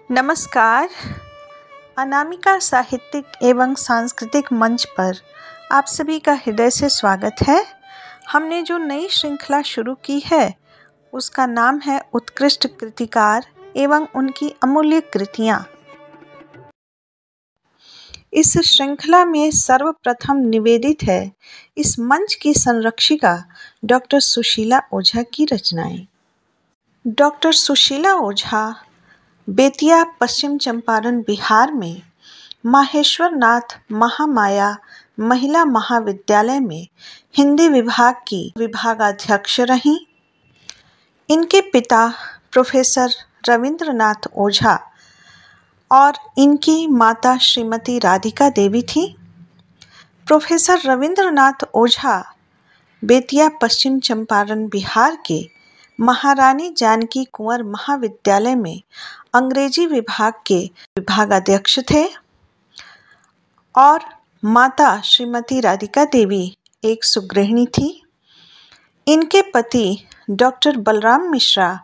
नमस्कार। अनामिका साहित्यिक एवं सांस्कृतिक मंच पर आप सभी का हृदय से स्वागत है। हमने जो नई श्रृंखला शुरू की है उसका नाम है उत्कृष्ट कृतिकार एवं उनकी अमूल्य कृतियाँ। इस श्रृंखला में सर्वप्रथम निवेदित है इस मंच की संरक्षिका डॉक्टर सुशीला ओझा की रचनाएं। डॉक्टर सुशीला ओझा बेतिया, पश्चिम चंपारण, बिहार में माहेश्वर नाथ महामाया महिला महाविद्यालय में हिंदी विभाग की विभागाध्यक्ष रहीं। इनके पिता प्रोफेसर रविंद्रनाथ ओझा और इनकी माता श्रीमती राधिका देवी थी। प्रोफेसर रविंद्रनाथ ओझा बेतिया, पश्चिम चंपारण, बिहार के महारानी जानकी कुंवर महाविद्यालय में अंग्रेजी विभाग के विभागाध्यक्ष थे और माता श्रीमती राधिका देवी एक सुगृहिणी थी। इनके पति डॉक्टर बलराम मिश्रा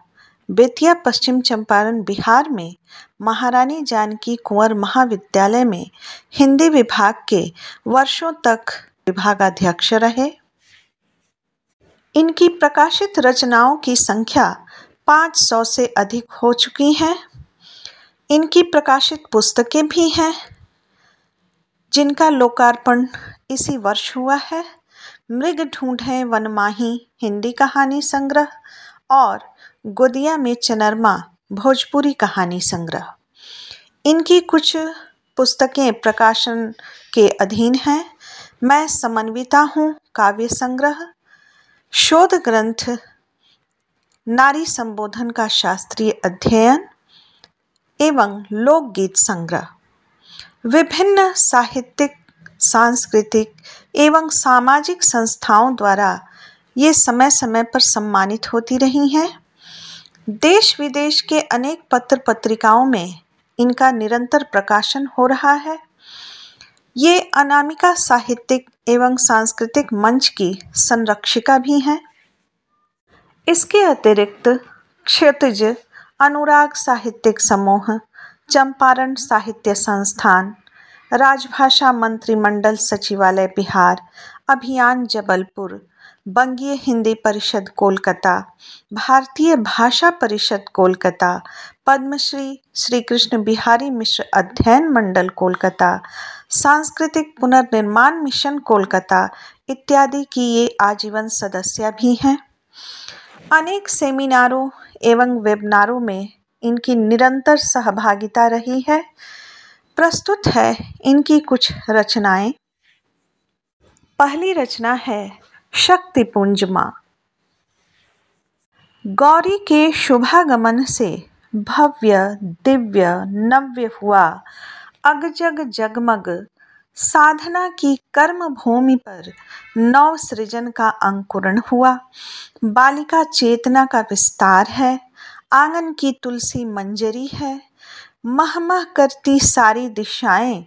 बेतिया, पश्चिम चंपारण, बिहार में महारानी जानकी कुंवर महाविद्यालय में हिंदी विभाग के वर्षों तक विभागाध्यक्ष रहे। इनकी प्रकाशित रचनाओं की संख्या 500 से अधिक हो चुकी हैं। इनकी प्रकाशित पुस्तकें भी हैं जिनका लोकार्पण इसी वर्ष हुआ है। मृग ढूंढे वनमाही हिंदी कहानी संग्रह और गोदिया में चनरमा भोजपुरी कहानी संग्रह। इनकी कुछ पुस्तकें प्रकाशन के अधीन हैं। मैं समन्विता हूँ काव्य संग्रह, शोध ग्रंथ नारी संबोधन का शास्त्रीय अध्ययन एवं लोकगीत संग्रह। विभिन्न साहित्यिक, सांस्कृतिक एवं सामाजिक संस्थाओं द्वारा ये समय समय पर सम्मानित होती रही हैं। देश विदेश के अनेक पत्र पत्रिकाओं में इनका निरंतर प्रकाशन हो रहा है। ये अनामिका साहित्यिक एवं सांस्कृतिक मंच की संरक्षिका भी हैं। इसके अतिरिक्त क्षितिज, अनुराग साहित्यिक समूह, चंपारण साहित्य संस्थान, राजभाषा मंत्रिमंडल सचिवालय बिहार, अभियान जबलपुर, बंगीय हिंदी परिषद कोलकाता, भारतीय भाषा परिषद कोलकाता, पद्मश्री श्री कृष्ण बिहारी मिश्र अध्ययन मंडल कोलकाता, सांस्कृतिक पुनर्निर्माण मिशन कोलकाता इत्यादि की ये आजीवन सदस्य भी हैं। अनेक सेमिनारों एवं वेबिनारों में इनकी निरंतर सहभागिता रही है। प्रस्तुत है इनकी कुछ रचनाएं। पहली रचना है शक्तिपुंज माँ। गौरी के शुभागमन से भव्य दिव्य नव्य हुआ अगजग जगमग, साधना की कर्म भूमि पर नव सृजन का अंकुरण हुआ। बालिका चेतना का विस्तार है, आंगन की तुलसी मंजरी है, महमह करती सारी दिशाएं,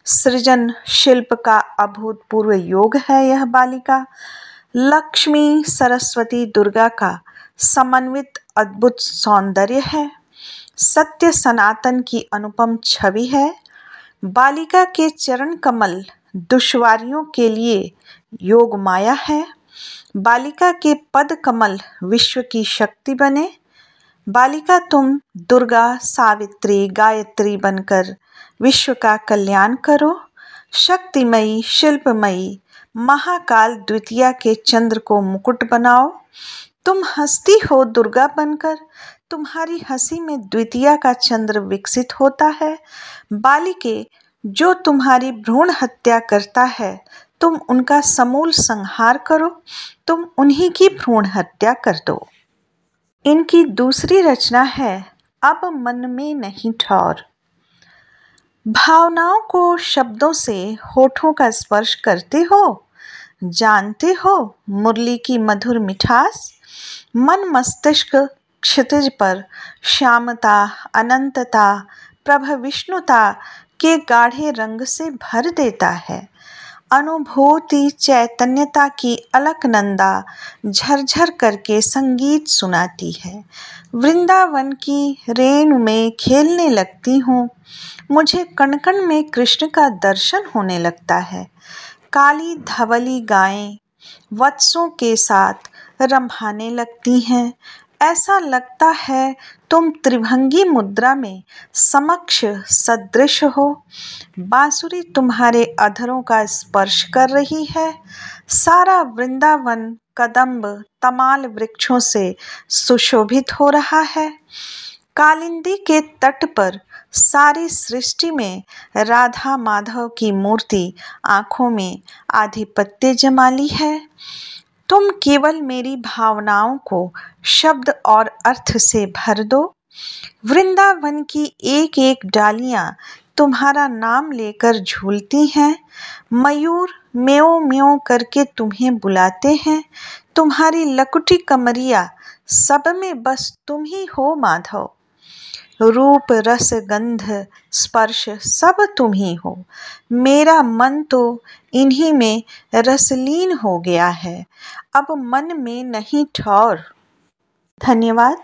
सृजन शिल्प का अभूतपूर्व योग है यह बालिका। लक्ष्मी सरस्वती दुर्गा का समन्वित अद्भुत सौंदर्य है, सत्य सनातन की अनुपम छवि है। बालिका के चरण कमल दुश्वारियों के लिए योग माया है। बालिका के पद कमल विश्व की शक्ति बने। बालिका तुम दुर्गा, सावित्री, गायत्री बनकर विश्व का कल्याण करो। शक्तिमयी, शिल्पमयी, महाकाल द्वितीया के चंद्र को मुकुट बनाओ। तुम हंसती हो दुर्गा बनकर, तुम्हारी हंसी में द्वितीया का चंद्र विकसित होता है। बालिके, जो तुम्हारी भ्रूण हत्या करता है तुम उनका समूल संहार करो, तुम उन्हीं की भ्रूण हत्या कर दो। इनकी दूसरी रचना है अब मन में नहीं ठौर। भावनाओं को शब्दों से होठों का स्पर्श करते हो, जानते हो मुरली की मधुर मिठास। मन मस्तिष्क क्षितिज पर श्यामता, अनंतता, प्रभ विष्णुता के गाढ़े रंग से भर देता है। अनुभूति चैतन्यता की अलकनंदा झरझर करके संगीत सुनाती है। वृंदावन की रेणु में खेलने लगती हूँ। मुझे कण कण में कृष्ण का दर्शन होने लगता है। काली धवली गायें वत्सों के साथ रंभाने लगती हैं। ऐसा लगता है तुम त्रिभंगी मुद्रा में समक्ष सदृश हो। बांसुरी तुम्हारे अधरों का स्पर्श कर रही है। सारा वृंदावन कदम्ब तमाल वृक्षों से सुशोभित हो रहा है। कालिंदी के तट पर सारी सृष्टि में राधा माधव की मूर्ति आंखों में आधिपत्य जमा ली है। तुम केवल मेरी भावनाओं को शब्द और अर्थ से भर दो। वृंदावन की एक एक डालियां तुम्हारा नाम लेकर झूलती हैं। मयूर म्यों म्यों करके तुम्हें बुलाते हैं। तुम्हारी लकुटी कमरिया सब में बस तुम ही हो माधव। रूप रस गंध स्पर्श सब तुम ही हो। मेरा मन तो इन्हीं में रसलीन हो गया है। अब मन में नहीं ठौर। धन्यवाद।